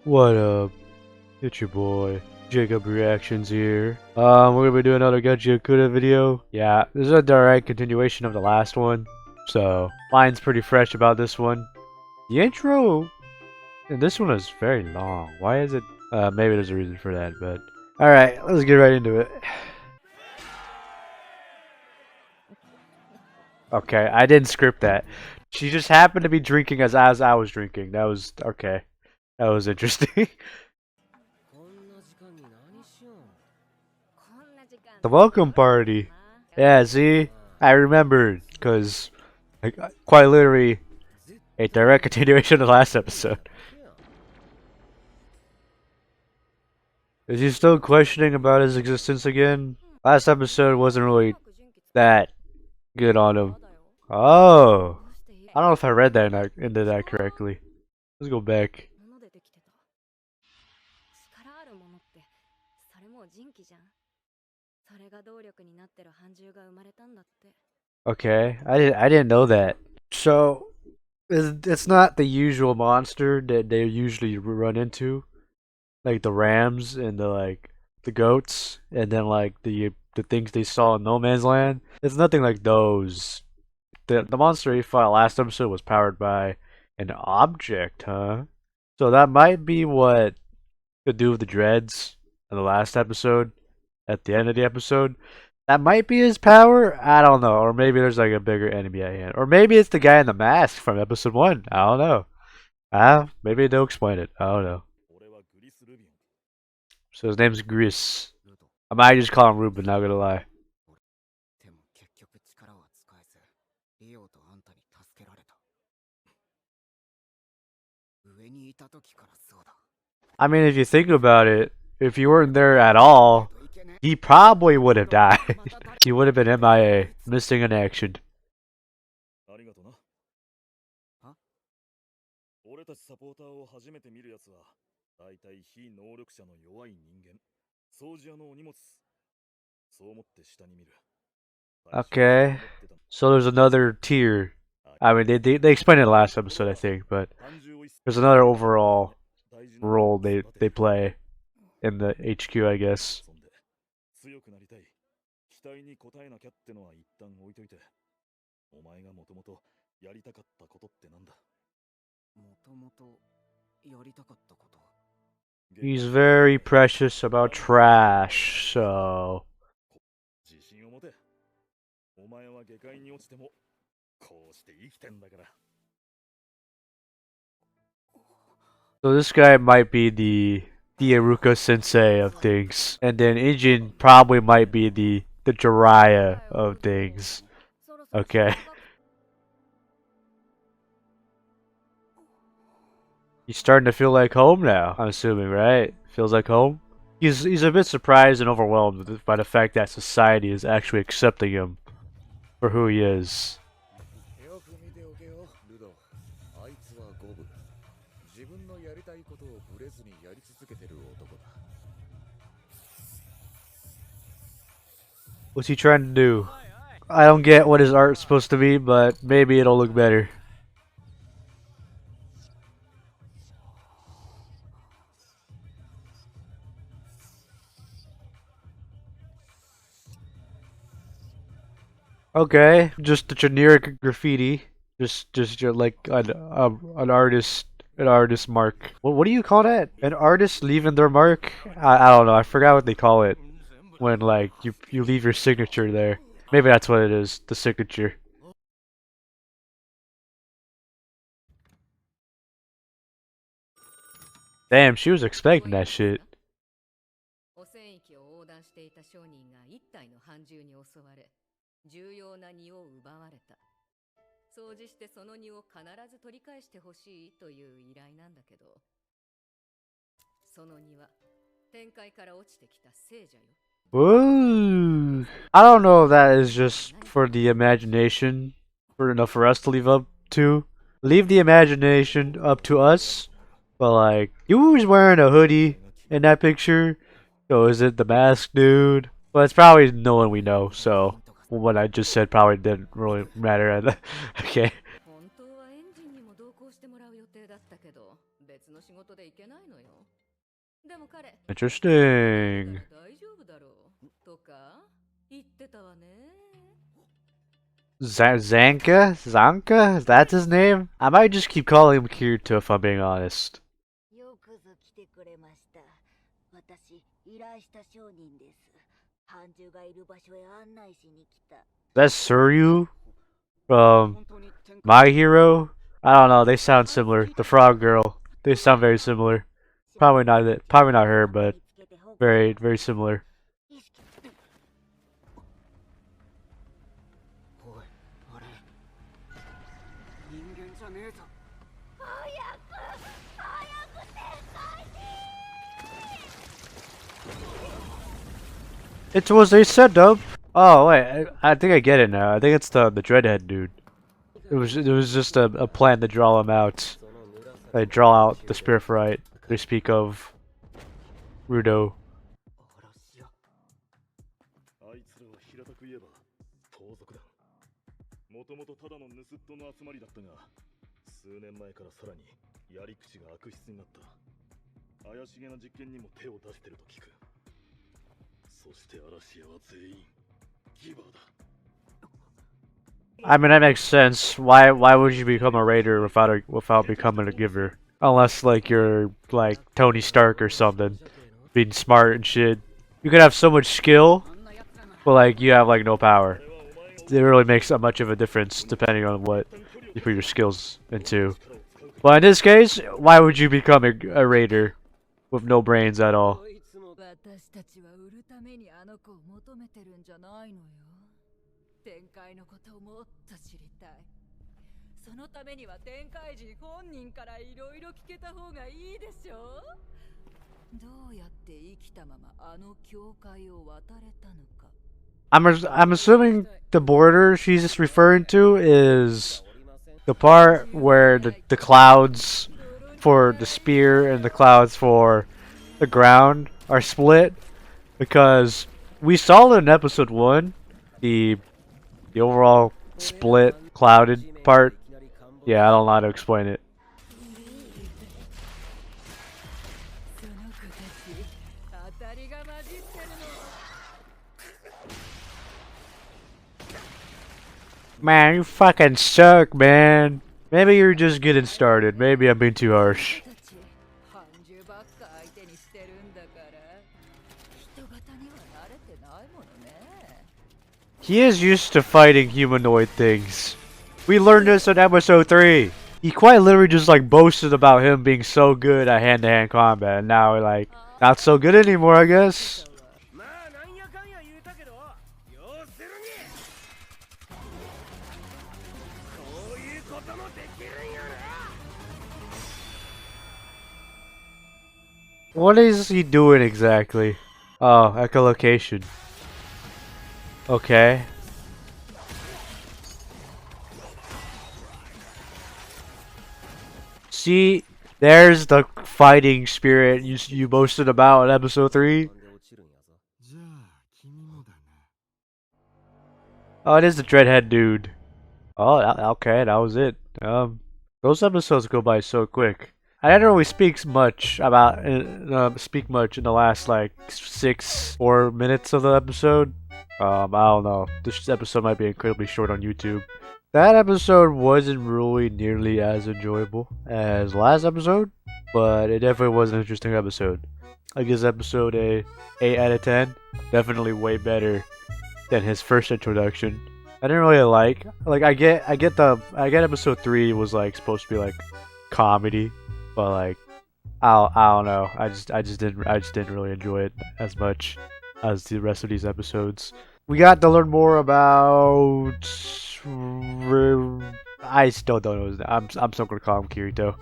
What up? It's your boy, Jacob Reactions here. We're gonna be doing another Gachiakuta video. Yeah, this is a direct continuation of the last one, so mine's pretty fresh about this one. The intro in this one is very long. Why is it? Maybe there's a reason for that, but alright, let's get right into it. Okay, I didn't script that. She just happened to be drinking as I was drinking. That was okay. That was interesting. The welcome party. Yeah, see? I remembered, because quite literally a direct continuation of the last episode. Is he still questioning about his existence again? Last episode wasn't really that good on him. Oh! I don't know if I read that into that correctly. Let's go back. Okay, I didn't know that. So it's not the usual monster that they usually run into, like the rams and the goats, and then like the things they saw in No Man's Land. It's nothing like those. The monster he fought last episode was powered by an object, huh? So that might be what to do with the dreads in the last episode. At the end of the episode, that might be his power. I don't know, or maybe there's like a bigger enemy at hand, or maybe it's the guy in the mask from episode 1. I don't know. Maybe they'll explain it. I don't know. So his name's Gris. I might just call him Ruben. Not gonna lie. I mean, if you think about it, if you weren't there at all, he probably would have died. He would have been MIA, missing in action. Okay, so there's another tier. I mean, they explained it last episode, I think, but there's another overall role they play in the HQ, I guess. He's very precious about trash, so... So this guy might be the Aruka sensei of things. And then Injin probably might be the Jiraiya of things. Okay. He's starting to feel like home now, I'm assuming, right? Feels like home? He's a bit surprised and overwhelmed by the fact that society is actually accepting him for who he is. What's he trying to do? I don't get what his art's supposed to be, but maybe it'll look better. Okay, just a generic graffiti. Just like an artist mark. What do you call that? An artist leaving their mark? I don't know. I forgot what they call it when like you leave your signature there. Maybe that's what it is. The signature. Damn, she was expecting that shit. Ooh. I don't know if that is just for the imagination, for enough for us to leave up to. Leave the imagination up to us. But like, you was wearing a hoodie in that picture. So is it the mask dude? Well, it's probably no one we know, so what I just said probably didn't really matter. Okay. Interesting. Zanka? Zanka? Is that his name? I might just keep calling him Kirito if I'm being honest. That's Suryu from My Hero? I don't know, they sound similar. The frog girl. They sound very similar. Probably not her, but very, very similar. It was a setup. Oh wait, I think I get it now. I think it's the dreadhead dude. It was just a plan to draw him out. They draw out the spirit fright they speak of. Rudo. そして嵐屋は全員ギバーだ。 I mean that makes sense. Why would you become a raider without becoming a giver? Unless like you're like Tony Stark or something, being smart and shit. You could have so much skill, but like you have like no power. It really makes that much of a difference depending on what you put your skills into. But in this case, why would you become a raider with no brains at all? 私たちは売るためにあの子を求めてるんじゃないのよ。展開のことをもっと知りたい。そのためには展開人本人からいろいろ聞けた方がいいでしょ。どうやって生きたままあの境界を渡れたのか。I'm assuming the border she's just referring to is the part where the clouds for the spear and the clouds for the ground are split, because we saw in episode 1 the overall split clouded part. Yeah, I don't know how to explain it. Man, you fucking suck, man. Maybe you're just getting started. Maybe I'm being too harsh. He is used to fighting humanoid things. We learned this in episode 3. He quite literally just like boasted about him being so good at hand-to-hand combat, and now like not so good anymore, I guess. What is he doing exactly? Oh, echolocation. Okay. See, there's the fighting spirit you boasted about in episode 3. Oh, it is the dreadhead dude. Oh, okay, that was it. Those episodes go by so quick. I didn't really speak much in the last like 4 minutes of the episode. I don't know. This episode might be incredibly short on YouTube. That episode wasn't really nearly as enjoyable as last episode, but it definitely was an interesting episode. I give episode a 8 out of 10. Definitely way better than his first introduction. I didn't really like I get episode 3 was like supposed to be like comedy, but like I don't know. I just didn't really enjoy it as much as the rest of these episodes. We got to learn more about. I still don't know his name. I'm still gonna call him Kirito.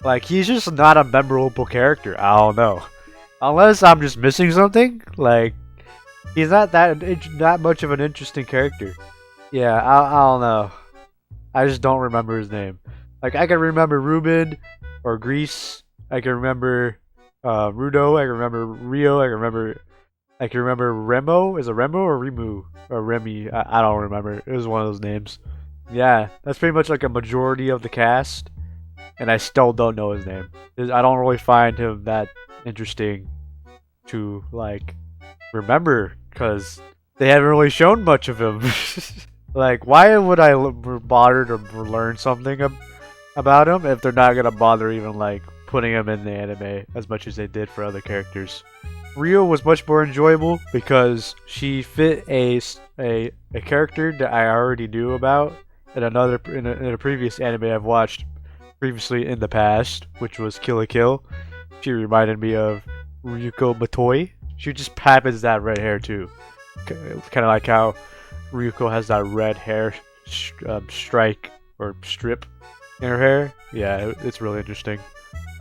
Like he's just not a memorable character. I don't know, unless I'm just missing something. Like he's not that much of an interesting character. Yeah, I don't know. I just don't remember his name. Like I can remember Ruben or Grease. I can remember Rudo. I can remember Rio. I can remember Remo. Is it Remo or Remu? Or Remy? I don't remember. It was one of those names. Yeah, that's pretty much like a majority of the cast. And I still don't know his name. I don't really find him that interesting to like remember because they haven't really shown much of him. Like, why would I bother to learn something about him if they're not gonna bother even like putting him in the anime as much as they did for other characters? Rio was much more enjoyable because she fit a character that I already knew about in in a previous anime I've watched previously in the past, which was Kill la Kill. She reminded me of Ryuko Matoi. She just happens to have red hair too, kind of like how Ryuko has that red hair strike or strip in her hair. Yeah, it's really interesting.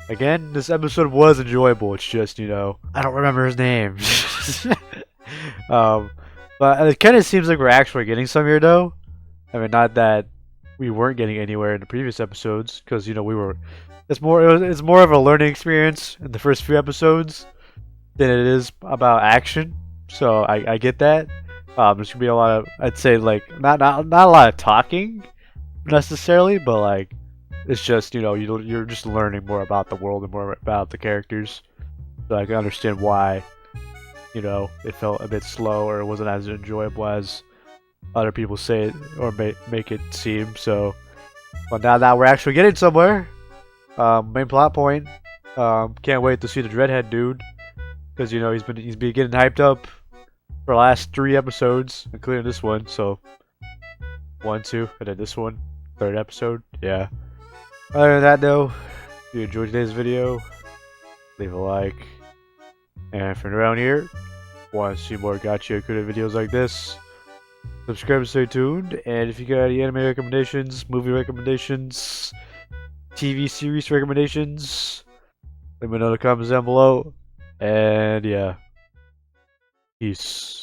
Again, this episode was enjoyable. It's just, you know, I don't remember his name. um, but it kind of seems like we're actually getting some here, though. I mean, not that we weren't getting anywhere in the previous episodes, because you know we were. It's more of a learning experience in the first few episodes than it is about action. So I get that. There's gonna be a lot of, I'd say, like not a lot of talking necessarily, but like it's just, you know, you're just learning more about the world and more about the characters. So I can understand why, you know, it felt a bit slow or it wasn't as enjoyable as other people say it or make it seem. So, but now that we're actually getting somewhere, main plot point. Can't wait to see the Dreadhead dude because you know he's been getting hyped up for the last 3 episodes, including this one. So 1, 2, and then this one, 3rd episode. Yeah. Other than that, though, if you enjoyed today's video, leave a like. And from around here, want to see more Gachiakuta videos like this, subscribe and stay tuned. And if you got any anime recommendations, movie recommendations, TV series recommendations, let me know in the comments down below. And yeah, peace.